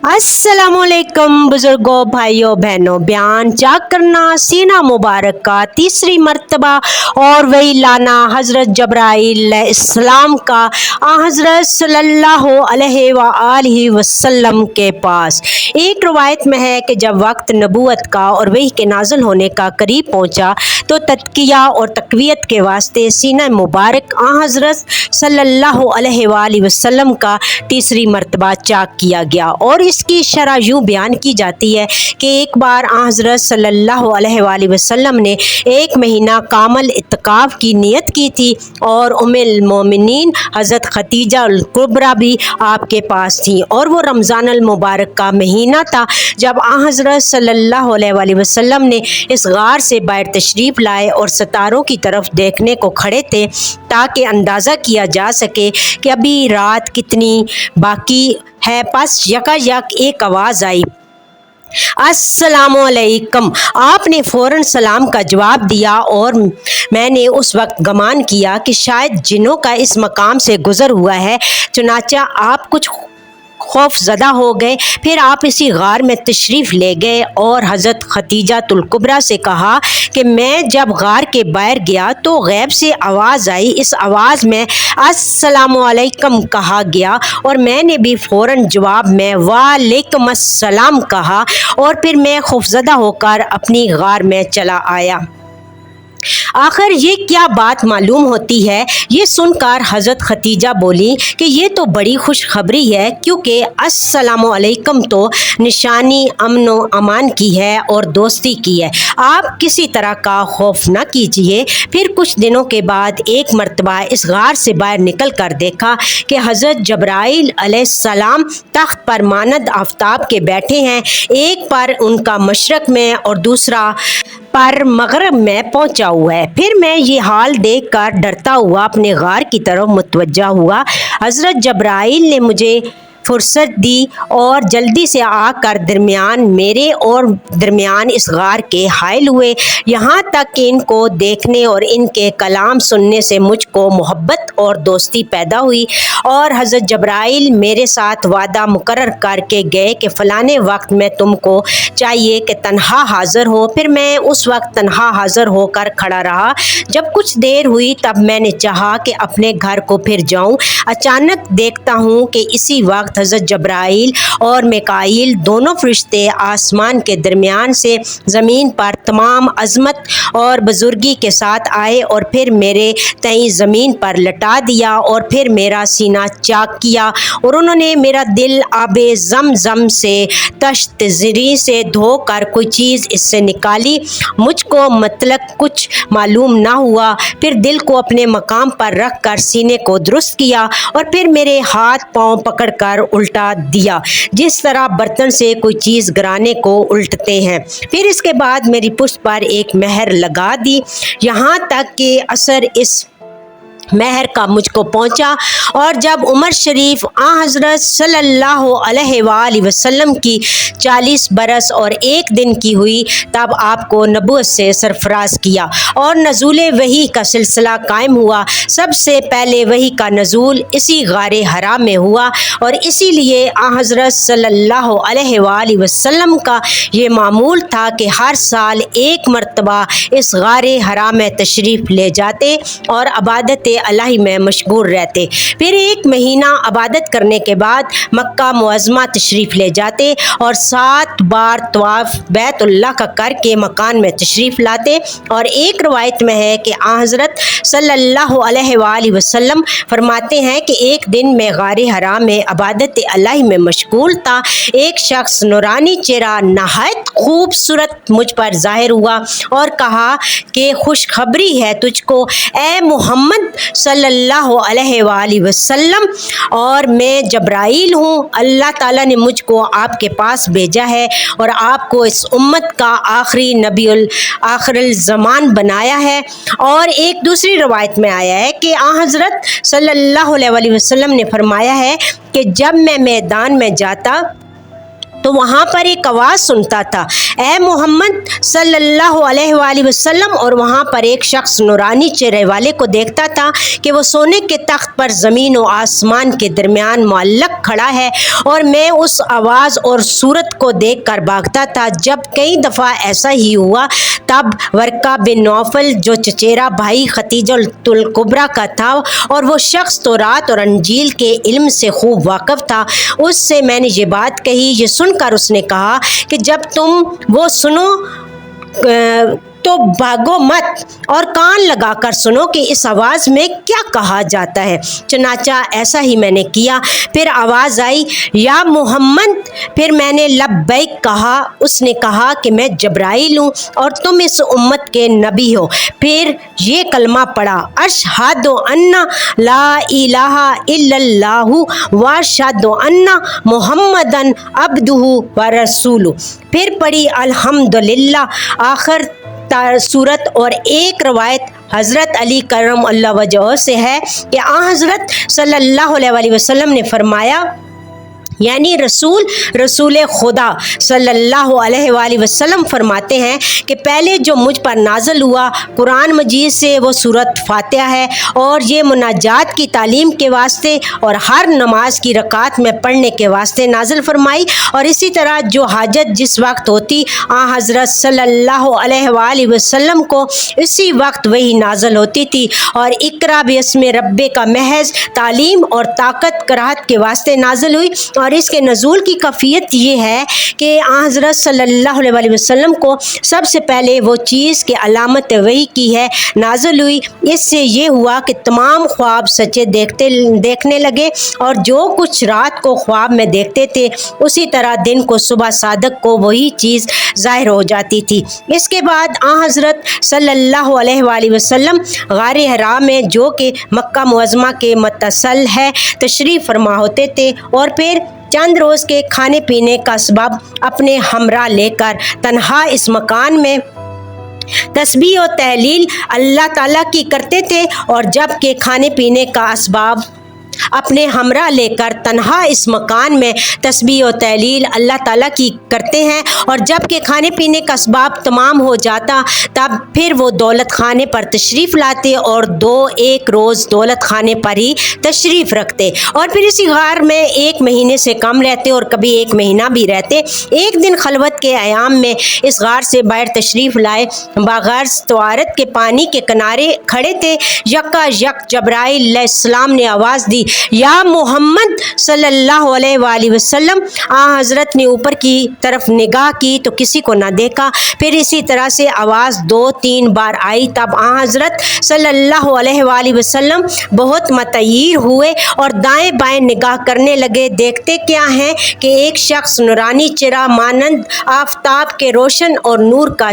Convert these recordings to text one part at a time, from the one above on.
अस्सलामुअलैकुम बुजुर्गों, भाइयों बहनों, बयान चाक करना सीना मुबारक का तीसरी मर्तबा और वही लाना हज़रत जब्राईल इस्लाम का हज़रत सल्लल्लाहु अलैहि वसल्लम के पास। एक रवायत में है कि जब वक्त नबूवत का और वही के नाज़िल होने का करीब पहुँचा तो तज़किया और तक़वियत के वास्ते सीना मुबारक हज़रत सल्लल्लाहु अलैहि वसल्लम का तीसरी मर्तबा चाक किया गया। और इसकी शरह यूँ बयान की जाती है कि एक बार हज़रत सल्लल्लाहु अलैहि वसल्लम ने एक महीना कामल इत्काफ़ की नियत की थी और उम्मुल मोमिनीन हज़रत खदीजा अल कुबरा भी आपके पास थी। और वो रमज़ान अल मुबारक का महीना था जब हज़रत सल्लल्लाहु अलैहि वसल्लम ने इस गार से बाहर तशरीफ़ लाए और सितारों की तरफ देखने को खड़े थे ताकि अंदाज़ा किया जा सके कि अभी रात कितनी बाकी है। पास यकायक एक आवाज़ आई, अस्सलामुअलैकुम। आपने फ़ौरन सलाम का जवाब दिया और मैंने उस वक्त गमान किया कि शायद जिन्नों का इस मकाम से गुज़र हुआ है, चुनाचा आप कुछ खौफज़दा हो गए। फिर आप इसी गार में तशरीफ़ ले गए और हज़रत खदीजा तुल कुबरा से कहा कि मैं जब गार के बाहर गया तो गैब से आवाज़ आई। इस आवाज़ में अस्सलामुअलैकुम कहा गया और मैंने भी फ़ौरन जवाब में वालेकुम अस्सलाम कहा और फिर मैं खौफज़दा होकर अपनी गार में चला आया। आखिर ये क्या बात मालूम होती है? ये सुनकर हज़रत खदीजा बोली कि ये तो बड़ी खुशखबरी है, क्योंकि अस्सलामु अलैकुम तो निशानी अमन व अमान की है और दोस्ती की है। आप किसी तरह का खौफ न कीजिए। फिर कुछ दिनों के बाद एक मर्तबा इस गार से बाहर निकल कर देखा कि हज़रत जब्राईल अलैहिस्सलाम तख्त पर मानद आफ्ताब के बैठे हैं। एक पर उनका मशरक़ में और दूसरा पर मगरब में पहुंचा हुआ है। फिर मैं ये हाल देखकर डरता हुआ अपने गार की तरफ मुतवज्जा हुआ। हज़रत जब्राईल ने मुझे फुर्सत दी और जल्दी से आकर दरमियान मेरे और दरमियान इस गार के हायल हुए। यहाँ तक कि इनको देखने और इनके कलाम सुनने से मुझको मोहब्बत और दोस्ती पैदा हुई। और हज़रत जब्राईल मेरे साथ वादा मुकर्रर करके गए कि फ़लाने वक्त में तुमको चाहिए कि तन्हा हाज़िर हो। फिर मैं उस वक्त तन्हा हाज़िर होकर खड़ा रहा। जब कुछ देर हुई तब मैंने चाहा कि अपने घर को फिर जाऊँ। अचानक देखता हूँ कि इसी वक्त हज़रत जब्राईल और मिकाईल दोनों फरिश्ते आसमान के दरमियान से ज़मीन पर तमाम अज़मत और बुज़ुर्गी के साथ आए और फिर मेरे तई ज़मीन पर लटा दिया और फिर मेरा सीना चाक किया और उन्होंने मेरा दिल आबे ज़मज़म से तश्तज़री से धोकर कोई चीज़ इससे निकाली। मुझको मतलब कुछ मालूम ना हुआ। फिर दिल को अपने मकाम पर रख कर सीने को दुरुस्त किया और फिर मेरे हाथ पाँव पकड़कर उल्टा दिया, जिस तरह बर्तन से कोई चीज़ गिराने को उल्टते हैं। फिर इसके बाद मेरी पुश्त पर एक मेहर लगा दी, यहाँ तक कि असर इस मेहर का मुझको पहुँचा। और जब उमर शरीफ हज़रत सल्लल्लाहु अलैहि वसल्लम की 40 बरस और 1 दिन की हुई तब आपको नबूवत से सरफराज किया और नज़ूल वही का सिलसिला कायम हुआ। सबसे पहले वही का नज़ूल इसी गारे हराम में हुआ और इसीलिए हज़रत सल्लल्लाहु अलैहि वसल्लम का ये मामूल था कि हर साल एक मर्तबा इस गारे हराम में तशरीफ़ ले जाते और इबादत अल्लाह में मशगूल रहते। फिर 1 महीना इबादत करने के बाद मक्का मुअज़्ज़मा तशरीफ़ ले जाते और 7 बार तवाफ़ बैतुल्लाह का करके मकान में तशरीफ़ लाते। और एक रवायत में है कि हज़रत सल्लल्लाहु अलैहि वसल्लम फरमाते हैं कि एक दिन मैं गारे हराम में इबादत अल्लाह में मशगूल था। एक शख्स नूरानी चेहरा नहायत खूबसूरत मुझ पर ज़ाहिर हुआ और कहा कि खुशखबरी है तुझको ए मोहम्मद सल्लल्लाहु अलैहि वसल्लम, और मैं जब्राईल हूँ। अल्लाह ताला ने मुझको आपके पास भेजा है और आपको इस उम्मत का आखिरी नबीउल आखिरुल ज़मान बनाया है। और एक दूसरी रवायत में आया है कि हज़रत सल्लल्लाहु अलैहि वसल्लम ने फरमाया है कि जब मैं मैदान में जाता تو وہاں پر ایک آواز سنتا تھا، اے محمد صلی اللہ علیہ وآلہ وسلم، اور وہاں پر ایک شخص نورانی چہرے والے کو دیکھتا تھا کہ وہ سونے کے تخت پر زمین و آسمان کے درمیان معلق کھڑا ہے، اور میں اس آواز اور صورت کو دیکھ کر بھاگتا تھا۔ جب کئی دفعہ ایسا ہی ہوا تب ورقہ بن نوفل جو چچیرا بھائی خدیجہ الکبریٰ کا تھا اور وہ شخص تورات اور انجیل کے علم سے خوب واقف تھا، اس سے میں نے یہ بات کہی۔ یہ سن کر اس نے کہا کہ جب تم وہ سنو تو بھاگو مت اور کان لگا کر سنو کہ اس آواز میں کیا کہا جاتا ہے۔ چنانچہ ایسا ہی میں نے کیا۔ پھر آواز آئی، یا محمد، پھر میں نے لبیک کہا۔ اس نے کہا کہ میں جبرائیل ہوں اور تم اس امت کے نبی ہو۔ پھر یہ کلمہ پڑھا، اشہد ان لا الہ الا اللہ واشہد ان محمدً عبدہ ورسولہ۔ پھر پڑھی الحمدللہ آخر صورت، اور ایک روایت حضرت علی کرم اللہ وجہہ سے ہے کہ حضرت صلی اللہ علیہ وآلہ وسلم نے فرمایا، یعنی رسول خدا صلی اللہ علیہ وآلہ وسلم فرماتے ہیں کہ پہلے جو مجھ پر نازل ہوا قرآن مجید سے وہ سورۃ فاتحہ ہے، اور یہ مناجات کی تعلیم کے واسطے اور ہر نماز کی رکعت میں پڑھنے کے واسطے نازل فرمائی، اور اسی طرح جو حاجت جس وقت ہوتی حضرت صلی اللہ علیہ وآلہ وسلم کو اسی وقت وہی نازل ہوتی تھی، اور اقرا باسم ربک کا محض تعلیم اور طاقت قرات کے واسطے نازل ہوئی۔ اور اس کے نزول کی کیفیت یہ ہے کہ حضرت صلی اللہ علیہ وآلہ وسلم کو سب سے پہلے وہ چیز کہ علامت وحی کی ہے نازل ہوئی۔ اس سے یہ ہوا کہ تمام خواب سچے دیکھنے لگے، اور جو کچھ رات کو خواب میں دیکھتے تھے اسی طرح دن کو صبح صادق کو وہی چیز ظاہر ہو جاتی تھی۔ اس کے بعد حضرت صلی اللہ علیہ وآلہ وسلم غار حرا میں جو کہ مکہ معظمہ کے متصل ہے تشریف فرما ہوتے تھے، اور پھر چند روز کے کھانے پینے کا اسباب اپنے ہمراہ لے کر تنہا اس مکان میں تسبیح و تہلیل اللہ تعالیٰ کی کرتے تھے، اور جب کہ کھانے پینے کا اسباب اپنے ہمراہ لے کر تنہا اس مکان میں تسبیح و تہلیل اللہ تعالیٰ کی کرتے ہیں، اور جب کہ کھانے پینے کا اسباب تمام ہو جاتا تب پھر وہ دولت خانے پر تشریف لاتے اور ایک روز دولت خانے پر ہی تشریف رکھتے، اور پھر اسی غار میں 1 مہینے سے کم رہتے اور کبھی 1 مہینہ بھی رہتے۔ ایک دن خلوت کے ایام میں اس غار سے باہر تشریف لائے بغرض طہارت کے پانی کے کنارے کھڑے تھے۔ یکا یک جبرائیل علیہ السلام نے آواز دی، یا محمد صلی اللہ علیہ وآلہ وسلم۔ حضرت نے اوپر کی طرف نگاہ کی تو کسی کو نہ دیکھا۔ پھر اسی طرح سے آواز 2-3 بار آئی، تب حضرت صلی اللہ علیہ وآلہ وسلم بہت متعیر ہوئے اور دائیں بائیں نگاہ کرنے لگے۔ دیکھتے کیا ہیں کہ ایک شخص نورانی چہرہ مانند آفتاب کے روشن اور نور کا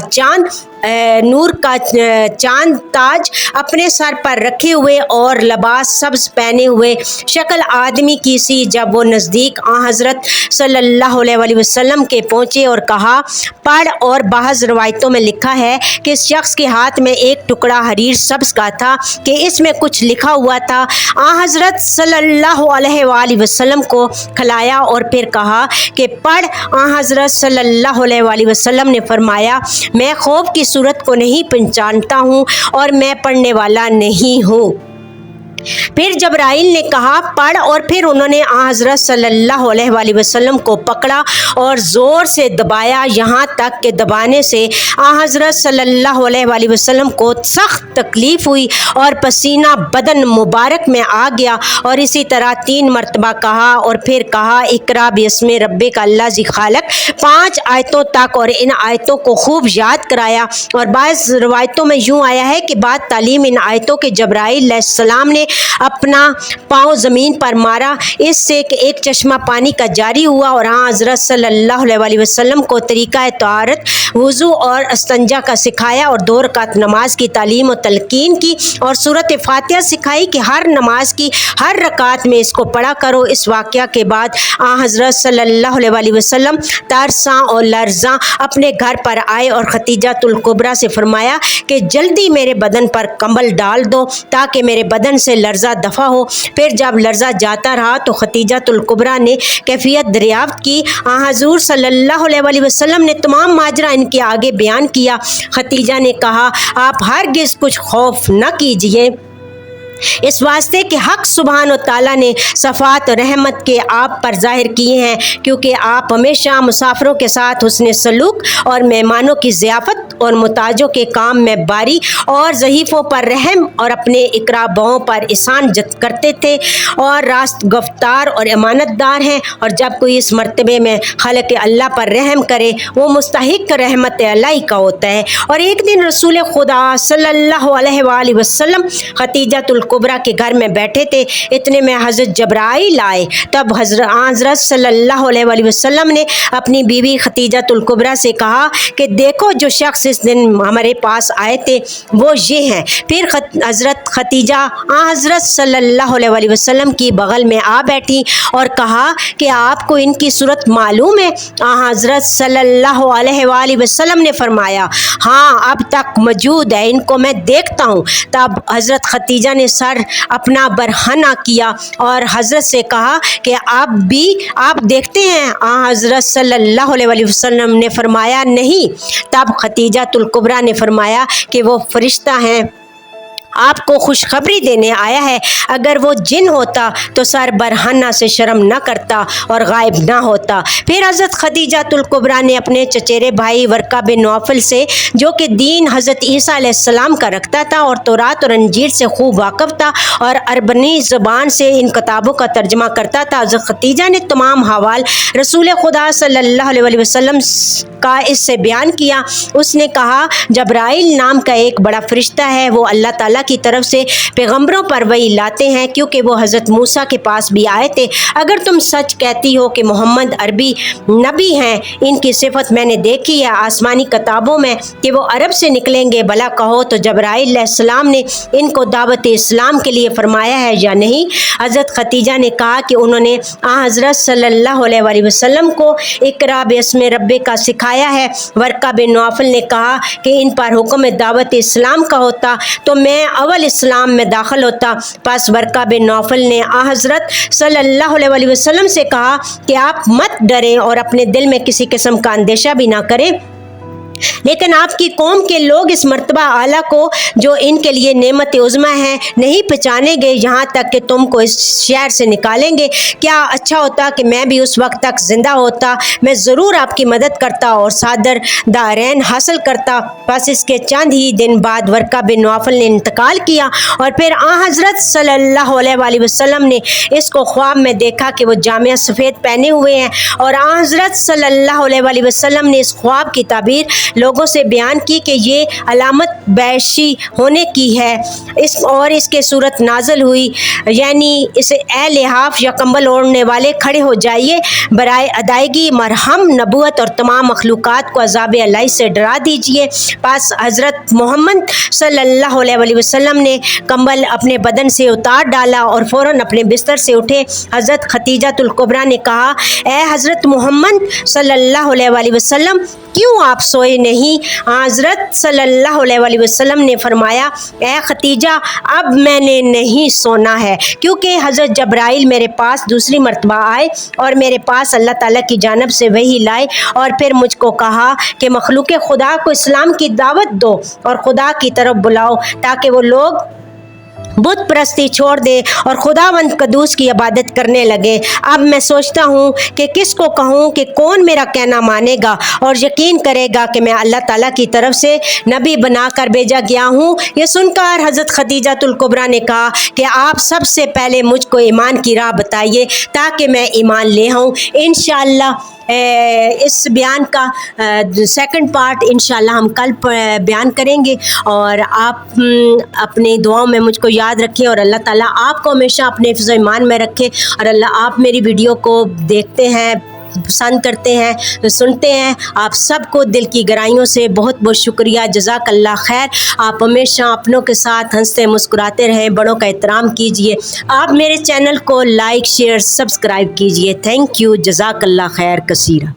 چاند تاج اپنے سر پر رکھے ہوئے اور لباس سبز پہنے ہوئے شکل آدمی کی سی۔ جب وہ نزدیک حضرت صلی اللہ علیہ وآلہ وسلم کے پہنچے اور کہا پڑھ، اور بعض روایتوں میں لکھا ہے کہ اس شخص کے ہاتھ میں ایک ٹکڑا حریر سبز کا تھا کہ اس میں کچھ لکھا ہوا تھا۔ حضرت صلی اللہ علیہ وآلہ وسلم کو کھلایا اور پھر کہا کہ پڑھ۔ حضرت صلی اللہ علیہ وآلہ وسلم نے فرمایا، میں خوف کی صورت کو نہیں پہچانتا ہوں اور میں پڑھنے والا نہیں ہوں۔ پھر جبرائیل نے کہا پڑھ، اور پھر انہوں نے حضرت صلی اللہ علیہ وآلہ وسلم کو پکڑا اور زور سے دبایا، یہاں تک کہ دبانے سے حضرت صلی اللہ علیہ وآلہ وسلم کو سخت تکلیف ہوئی اور پسینہ بدن مبارک میں آ گیا، اور اسی طرح 3 مرتبہ کہا، اور پھر کہا اقرا باسم ربک الذی خلق 5 آیتوں تک، اور ان آیتوں کو خوب یاد کرایا۔ اور بعض روایتوں میں یوں آیا ہے کہ بعد تعلیم ان آیتوں کے جبرائیل علیہ السلام نے اپنا پاؤں زمین پر مارا، اس سے کہ ایک چشمہ پانی کا جاری ہوا، اور حضرت صلی اللہ علیہ وآلہ وسلم کو طریقہ طہارت، وضو اور استنجا کا سکھایا، اور 2 رکعت نماز کی تعلیم و تلقین کی، اور سورۃ فاتحہ سکھائی کہ ہر نماز کی ہر رکعت میں اس کو پڑھا کرو۔ اس واقعہ کے بعد حضرت صلی اللہ علیہ وآلہ وسلم ترساں اور لرزاں اپنے گھر پر آئے اور خدیجہ الکبریٰ سے فرمایا کہ جلدی میرے بدن پر کمبل ڈال دو تاکہ میرے بدن سے लर्जा दफ़ा हो। फिर जब लर्जा जाता रहा तो खतीजतुल कुबरा ने कैफियत दरियाफ्त की। हज़ूर सल्लल्लाहु अलैहि वसल्लम ने तमाम माजरा इनके आगे बयान किया। खतीजा ने कहा, आप हरगिज़ कुछ खौफ न कीजिए, इस वास्ते कि हक़ सुब्हान व तआला ने सफ़ात और रहमत के आप पर ज़ाहिर किए हैं, क्योंकि आप हमेशा मुसाफिरों के साथ हुस्न सलूक और मेहमानों की ज़ियाफ़त और मुताजों के काम में बारी और ज़ईफ़ों पर रहम और अपने इकराबाओं पर ihसान करते थे और रास्त गफ्तार और अमानतदार हैं। और जब कोई इस मर्तबे में खल्क़ अल्लाह पर रहम करे वो मुस्तहिक़ रहमत अल्लाह का होता है। और एक दिन रसूल खुदा सल्लल्लाहु अलैहि वसल्लम खतीजतुल कुबरा के घर में बैठे थे। इतने में हज़रत जब्राइल आए। तब हज़रत सल्लल्लाहु अलैहि वसल्लम ने अपनी बीवी खतीजतुल कुबरा से कहा कि देखो, जो शख्स इस दिन हमारे पास आए थे वो ये हैं। फिर हज़रत खतीजा हज़रत सल्लल्लाहु अलैहि वसल्लम की बगल में आ बैठी और कहा कि आपको इनकी सूरत मालूम है? हज़रत सल्लल्लाहु अलैहि वसल्लम ने फरमाया, हाँ, अब तक मौजूद है, इनको मैं देखता हूँ। तब हज़रत खतीजा ने सर अपना बरहना किया और हज़रत से कहा कि आप देखते हैं? हज़रत सल्लल्लाहु अलैहि वसल्लम ने फरमाया, नहीं। तब खतीजतुल कुबरा ने फरमाया कि वो फरिश्ता हैं, आपको खुशखबरी देने आया है। अगर वो जिन होता तो सर बरहना से शर्म न करता और गायब ना होता। फिर हज़रत खदीजतुल कुबरा ने अपने चचेरे भाई वर्का बिन नौफल से, जो कि दीन हज़रत ईसा अलैहिस्सलाम का रखता था और तौरात और अंजीर से खूब वाक़िफ़ था और अरबनी ज़बान से इन किताबों का तर्जमा करता था, हज़रत खदीजा ने तमाम हवाल रसूल खुदा सल्लल्लाहु अलैहि वसल्लम का इससे बयान किया। उसने कहा, जब्राइल नाम का एक बड़ा फरिश्ता है, वो अल्लाह ताला की तरफ से पैगंबरों पर वही लाते हैं, क्योंकि वो हज़रत मूसा के पास भी आए थे। अगर तुम सच कहती हो कि मोहम्मद अरबी नबी हैं, इनकी सिफत मैंने देखी है आसमानी किताबों में कि वो अरब से निकलेंगे, भला कहो तो जब्राइल अलैहिस्सलाम ने इनको दावत इस्लाम के लिए फरमाया है या नहीं? हज़रत खतीजा ने कहा कि उन्होंने हज़रत सल्लल्लाहु अलैहि वसल्लम को इक़रा बिस्मि रब्बिका सिखाया है। वर्का बिन नौफल ने कहा कि इन पर हुक्म दावत इस्लाम का होता तो मैं अव्वल इस्लाम में दाखिल होता। पास वर्का बिन नौफल ने हज़रत सल्लल्लाहु अलैहि वसल्लम से कहा कि आप मत डरें और अपने दिल में किसी किस्म का अंदेशा भी ना करें, लेकिन आपकी कौम के लोग इस मर्तबा आला को, जो इनके लिए नेमत उज़्मा है, नहीं पहचानेंगे, यहाँ तक कि तुमको इस शहर से निकालेंगे। क्या अच्छा होता कि मैं भी उस वक्त तक ज़िंदा होता, मैं ज़रूर आपकी मदद करता और सादर दारैन हासिल करता। बस इसके चंद ही दिन बाद वर्का बिन नौफल ने इंतकाल किया और फिर हज़रत सल्लल्लाहु अलैहि वसल्लम ने इसको ख्वाब में देखा कि वो जामिया सफ़ेद पहने हुए हैं और हज़रत सल्लल्लाहु अलैहि वसल्लम ने इस ख्वाब की ताबीर लोगों से बयान की कि ये अलामत बैशी होने की है। इसके सूरत नाजल हुई, यानी इसे ए लिहाफ या कंबल ओढ़ने वाले खड़े हो जाइए, बराए अदायगी मरहम नबूवत और तमाम मखलूक़ात को अज़ाब इलाही से डरा दीजिए। पास हज़रत मोहम्मद सल्लल्लाहु अलैहि वसल्लम ने कंबल अपने बदन से उतार डाला और फ़ौरन अपने बिस्तर से उठे। हज़रत खतीजतुल कुबरा ने कहा, ए हज़रत मोहम्मद सल्लल्लाहु अलैहि वसल्लम, क्यों आप सोए नहीं? हज़रत सल्लल्लाहु अलैहि वसल्लम ने फरमाया, ए खतीजा, अब मैंने नहीं सोना है, क्योंकि हज़रत जब्राइल मेरे पास दूसरी मर्तबा आए और मेरे पास अल्लाह ताला की जानब से वही लाए और फिर मुझको कहा कि मखलूक खुदा को इस्लाम की दावत दो और खुदा की तरफ बुलाओ, ताकि वो लोग बुत परस्ती छोड़ दे और खुदावंद कदूस की इबादत करने लगे। अब मैं सोचता हूँ कि किसको कहूँ कि कौन मेरा कहना मानेगा और यकीन करेगा कि मैं अल्लाह ताला की तरफ से नबी बनाकर भेजा गया हूँ। ये सुनकर हज़रत खदीजतुल कुबरा ने कहा कि आप सबसे पहले मुझको ईमान की राह बताइए ताकि मैं ईमान ले आऊँ। इंशाअल्लाह इस बयान का सेकंड पार्ट इंशाअल्लाह हम कल बयान करेंगे और आप अपनी दुआओं में मुझको याद रखें और अल्लाह ताला आपको हमेशा अपने हिफ्ज़ ईमान में रखे। और अल्लाह, आप मेरी वीडियो को देखते हैं, पसंद करते हैं, तो सुनते हैं, आप सबको दिल की गहराइयों से बहुत बहुत शुक्रिया। जज़ाकल्लाह खैर। आप हमेशा अपनों के साथ हंसते मुस्कुराते रहें, बड़ों का एहतराम कीजिए। आप मेरे चैनल को लाइक शेयर सब्सक्राइब कीजिए। Thank you. जज़ाकल्लाह खैर कसीरा।